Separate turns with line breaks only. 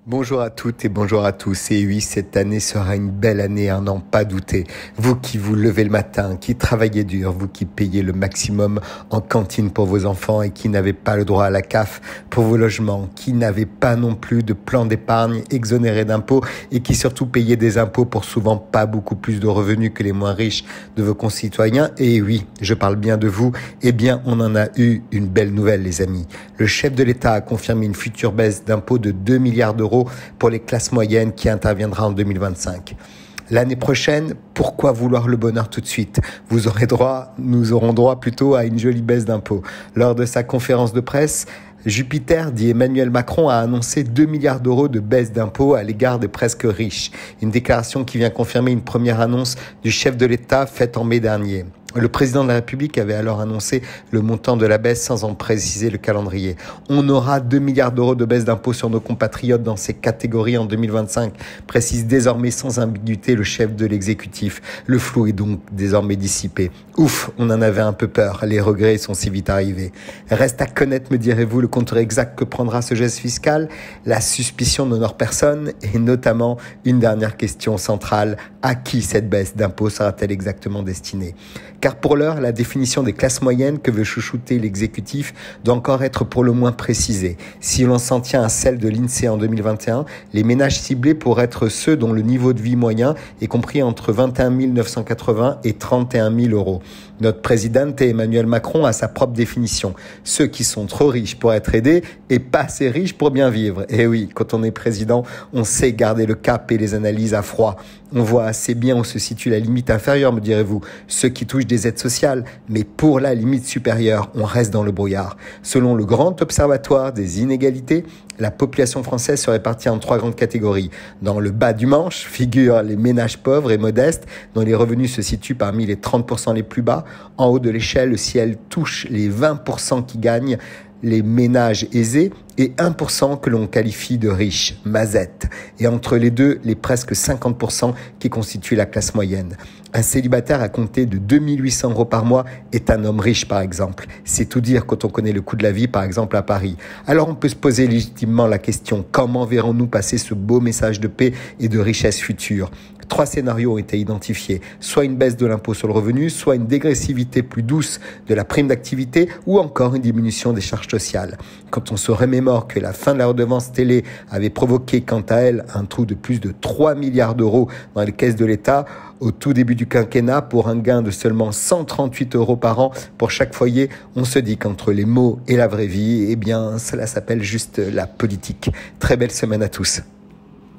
Bonjour à toutes et bonjour à tous. Et oui, cette année sera une belle année, à n'en pas douter. Vous qui vous levez le matin, qui travaillez dur, vous qui payez le maximum en cantine pour vos enfants et qui n'avez pas le droit à la CAF pour vos logements, qui n'avez pas non plus de plan d'épargne exonéré d'impôts et qui surtout payez des impôts pour souvent pas beaucoup plus de revenus que les moins riches de vos concitoyens. Et oui, je parle bien de vous. Eh bien, on en a eu une belle nouvelle, les amis. Le chef de l'État a confirmé une future baisse d'impôts de 2 milliards d'euros pour les classes moyennes qui interviendra en 2025. L'année prochaine, pourquoi vouloir le bonheur tout de suite ? Nous aurons droit plutôt à une jolie baisse d'impôts. Lors de sa conférence de presse, Jupiter, dit Emmanuel Macron, a annoncé 2 milliards d'euros de baisse d'impôts à l'égard des presque riches. Une déclaration qui vient confirmer une première annonce du chef de l'État faite en mai dernier. Le président de la République avait alors annoncé le montant de la baisse sans en préciser le calendrier. On aura 2 milliards d'euros de baisse d'impôts sur nos compatriotes dans ces catégories en 2025, précise désormais sans ambiguïté le chef de l'exécutif. Le flou est donc désormais dissipé. Ouf, on en avait un peu peur, les regrets sont si vite arrivés. Reste à connaître, me direz-vous, le contour exact que prendra ce geste fiscal. La suspicion n'honore personne et notamment une dernière question centrale, à qui cette baisse d'impôts sera-t-elle exactement destinée ? Car pour l'heure, la définition des classes moyennes que veut chouchouter l'exécutif doit encore être pour le moins précisée. Si l'on s'en tient à celle de l'INSEE en 2021, les ménages ciblés pourraient être ceux dont le niveau de vie moyen est compris entre 21 980 et 31 000 euros. Notre présidente Emmanuel Macron a sa propre définition. Ceux qui sont trop riches pour être aidés et pas assez riches pour bien vivre. Et oui, quand on est président, on sait garder le cap et les analyses à froid. On voit assez bien où se situe la limite inférieure, me direz-vous, ceux qui touchent des aides sociales. Mais pour la limite supérieure, on reste dans le brouillard. Selon le Grand Observatoire des inégalités, la population française se répartit en 3 grandes catégories. Dans le bas du manche figurent les ménages pauvres et modestes, dont les revenus se situent parmi les 30% les plus bas. En haut de l'échelle, si elle touche les 20% qui gagnent, les ménages aisés, et 1% que l'on qualifie de riches, mazettes. Et entre les deux, les presque 50% qui constituent la classe moyenne. Un célibataire à compter de 2 800 euros par mois est un homme riche, par exemple. C'est tout dire quand on connaît le coût de la vie, par exemple, à Paris. Alors on peut se poser légitimement la question, comment verrons-nous passer ce beau message de paix et de richesse future ? 3 scénarios ont été identifiés, soit une baisse de l'impôt sur le revenu, soit une dégressivité plus douce de la prime d'activité ou encore une diminution des charges sociales. Quand on se remémore que la fin de la redevance télé avait provoqué quant à elle un trou de plus de 3 milliards d'euros dans les caisses de l'État au tout début du quinquennat pour un gain de seulement 138 euros par an pour chaque foyer, on se dit qu'entre les mots et la vraie vie, eh bien cela s'appelle juste la politique. Très belle semaine à tous.